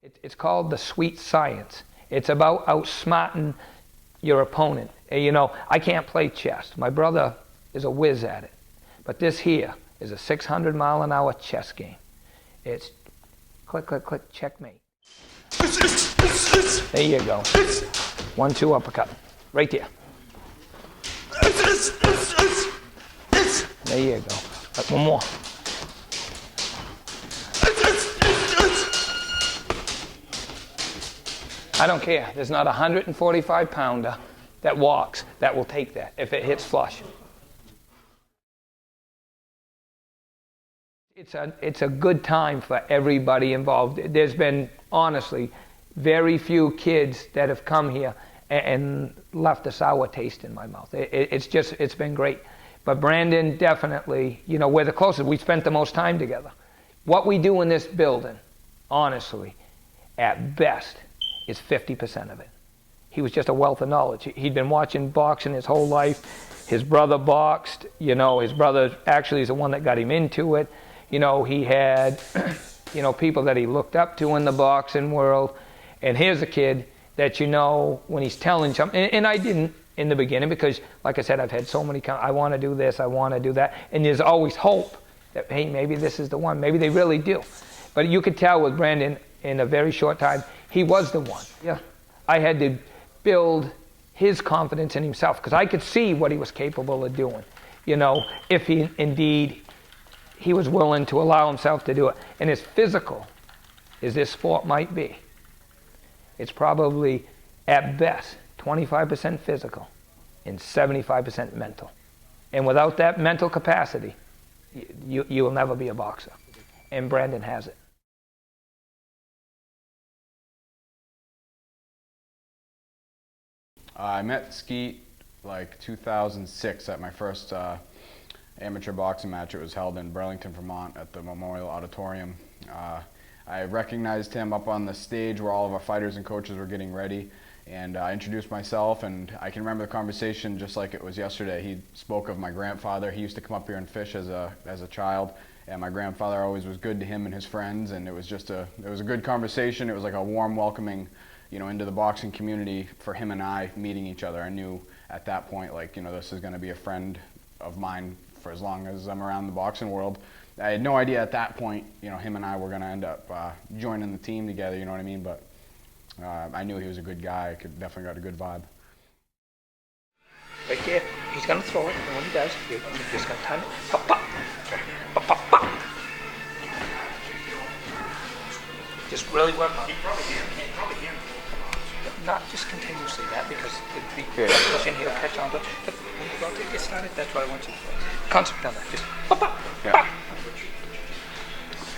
It's called the sweet science. It's about outsmarting your opponent. And, you know, I can't play chess. My brother is a whiz at it. But this here is a 600-mile-an-hour chess game. It's click, click, click, checkmate. There you go. 1-2 uppercut. Right there. There you go. One more. I don't care. There's not a 145-pounder that walks that will take that if it hits flush. It's a good time for everybody involved. There's been, honestly, very few kids that have come here and left a sour taste in my mouth. It's been great. But Brandon, definitely, you know, we're the closest. We spent the most time together. What we do in this building, honestly, at best, is 50% of it. He was just a wealth of knowledge. He'd been watching boxing his whole life. His brother boxed. You know, his brother actually is the one that got him into it. You know, he had, you know, people that he looked up to in the boxing world. And here's a kid that, you know, when he's telling something, and I didn't in the beginning because, like I said, I've had so many, I want to do this, I want to do that. And there's always hope that, hey, maybe this is the one. Maybe they really do. But you could tell with Brandon in a very short time, he was the one. Yeah, I had to build his confidence in himself because I could see what he was capable of doing. You know, if he indeed, he was willing to allow himself to do it. And as physical as this sport might be, it's probably, at best, 25% physical and 75% mental. And without that mental capacity, you will never be a boxer. And Brandon has it. I met Skeet like 2006 at my first amateur boxing match. It was held in Burlington, Vermont at the Memorial Auditorium. I recognized him up on the stage where all of our fighters and coaches were getting ready, and I introduced myself, and I can remember the conversation just like it was yesterday. He spoke of my grandfather. He used to come up here and fish as a child, and my grandfather always was good to him and his friends, and it was a good conversation. It was like a warm welcoming, you know, into the boxing community for him and I meeting each other. I knew at that point, like, you know, this is going to be a friend of mine for as long as I'm around the boxing world. I had no idea at that point, you know, him and I were going to end up joining the team together, you know what I mean? But I knew he was a good guy. I definitely got a good vibe. Right there, he's going to throw it, and when he does, you're just going to time it. Pop, pop. Pop, pop, pop. Just really work on it. Not just continuously that, because it'd be pushing, he'll catch on, but when you're about to get started, that's what I want you to do. Concentrate on that. Just pop, pop, pop.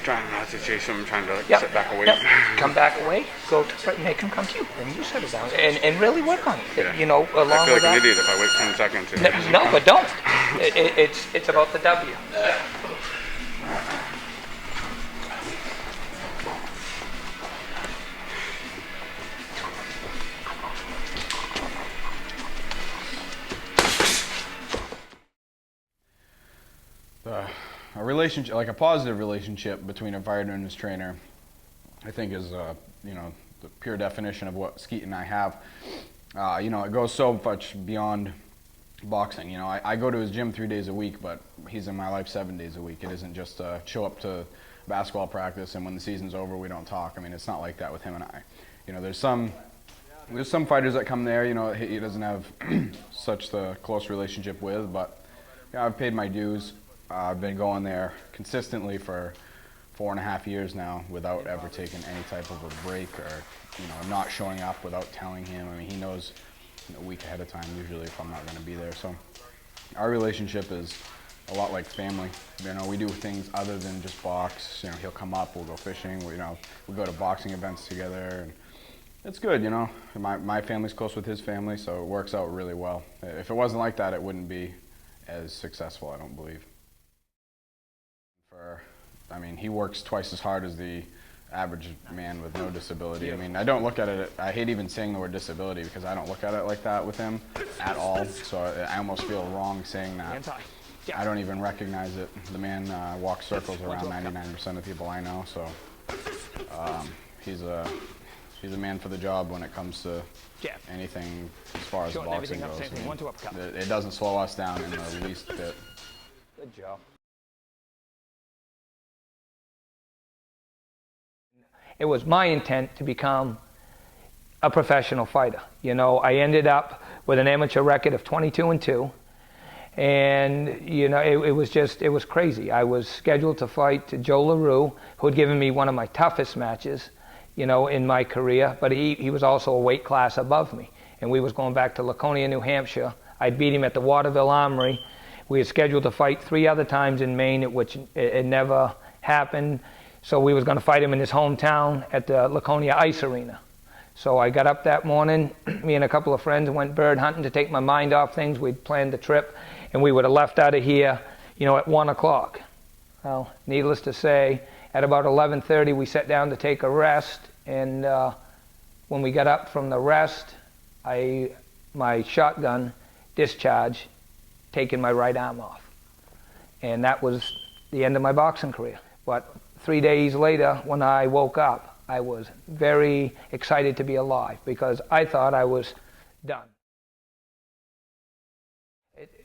Trying not to chase him, trying to Yep. sit back away. Yep. Come back away, go to right, make him come to you, and you settle down, and really work on it. Yeah. You know, along I feel with like an that. idiot if I wait 10 seconds. And No, but don't. It's about the W. A relationship, like a positive relationship between a fighter and his trainer, I think is, you know, the pure definition of what Skeet and I have. You know, it goes so much beyond boxing. You know, I go to his gym 3 days a week, but he's in my life 7 days a week. It isn't just show up to basketball practice and when the season's over we don't talk. I mean, it's not like that with him and I. You know, there's some fighters that come there, you know, he doesn't have such the close relationship with, but yeah, I've paid my dues. I've been going there consistently for 4.5 years now without ever taking any type of a break or, you know, not showing up without telling him. I mean, he knows a week ahead of time usually if I'm not going to be there. So our relationship is a lot like family. You know, we do things other than just box. You know, he'll come up, we'll go fishing. We go to boxing events together, and it's good. You know, my family's close with his family, so it works out really well. If it wasn't like that, it wouldn't be as successful, I don't believe. I mean, he works twice as hard as the average man with no disability. I mean, I don't look at it, I hate even saying the word disability because I don't look at it like that with him at all. So I almost feel wrong saying that. I don't even recognize it. The man walks circles around 99% of people I know. So he's a man for the job when it comes to Jab. anything as far as Shorten boxing everything up, goes. same thing. 1, 2 uppercut. It doesn't slow us down in the least bit. Good job. It was my intent to become a professional fighter. You know, I ended up with an amateur record of 22-2. And, you know, it was crazy. I was scheduled to fight Joe LaRue, who had given me one of my toughest matches, you know, in my career. But he was also a weight class above me. And we was going back to Laconia, New Hampshire. I beat him at the Waterville Armory. We had scheduled to fight 3 other times in Maine, which it never happened. So we was going to fight him in his hometown at the Laconia Ice Arena. So I got up that morning, me and a couple of friends went bird hunting to take my mind off things. We'd planned the trip, and we would have left out of here, you know, at 1 o'clock. Well, needless to say, at about 11:30 we sat down to take a rest, and when we got up from the rest, my shotgun discharged, taking my right arm off. And that was the end of my boxing career. But 3 days later, when I woke up, I was very excited to be alive because I thought I was done.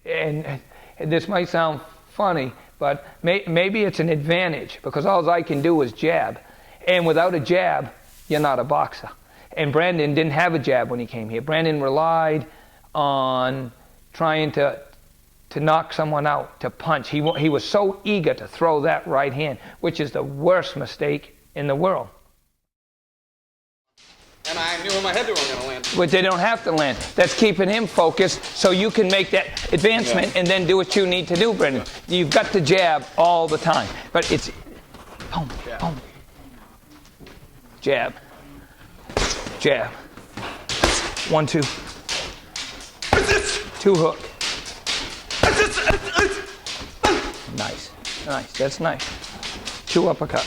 And this might sound funny, but maybe it's an advantage because all I can do is jab. And without a jab, you're not a boxer. And Brandon didn't have a jab when he came here. Brandon relied on trying to knock someone out, to punch. He was so eager to throw that right hand, which is the worst mistake in the world. And I knew in my head they weren't going to land. But they don't have to land. That's keeping him focused so you can make that advancement and then do what you need to do, Brendan. You've got to jab all the time. But it's boom, boom. Jab. Jab. 1, 2. 2 hook. Nice. Nice. That's nice. 2 uppercut.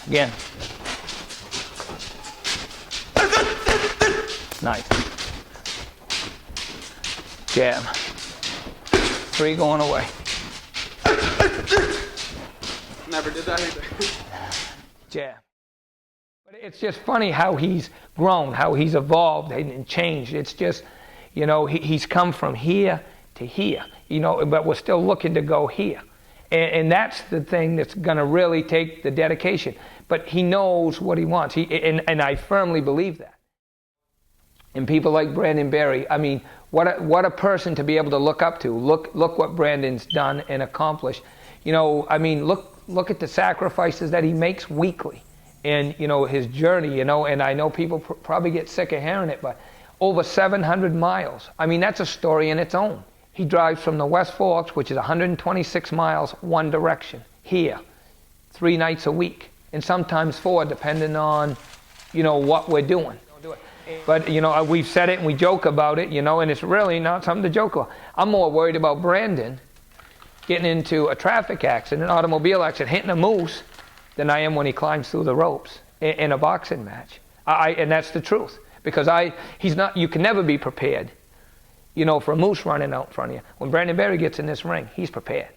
Again. Nice. Jab. 3 going away. Never did that either. Jab. But it's just funny how he's grown, how he's evolved and changed. It's just, you know, he's come from here to here, you know, but we're still looking to go here. And that's the thing that's going to really take the dedication. But he knows what he wants. And I firmly believe that. And people like Brandon Berry, I mean, what a person to be able to look up to. Look what Brandon's done and accomplished. You know, I mean, look at the sacrifices that he makes weekly. And, you know, his journey, you know, and I know people probably get sick of hearing it, but over 700 miles. I mean, that's a story in its own. He drives from the West Forks, which is 126 miles, one direction, here, 3 nights a week, and sometimes 4, depending on, you know, what we're doing. But, you know, we've said it and we joke about it, you know, and it's really not something to joke about. I'm more worried about Brandon getting into a traffic accident, an automobile accident, hitting a moose, than I am when he climbs through the ropes in a boxing match. And that's the truth, because you can never be prepared, you know, for a moose running out in front of you. When Brandon Berry gets in this ring, he's prepared.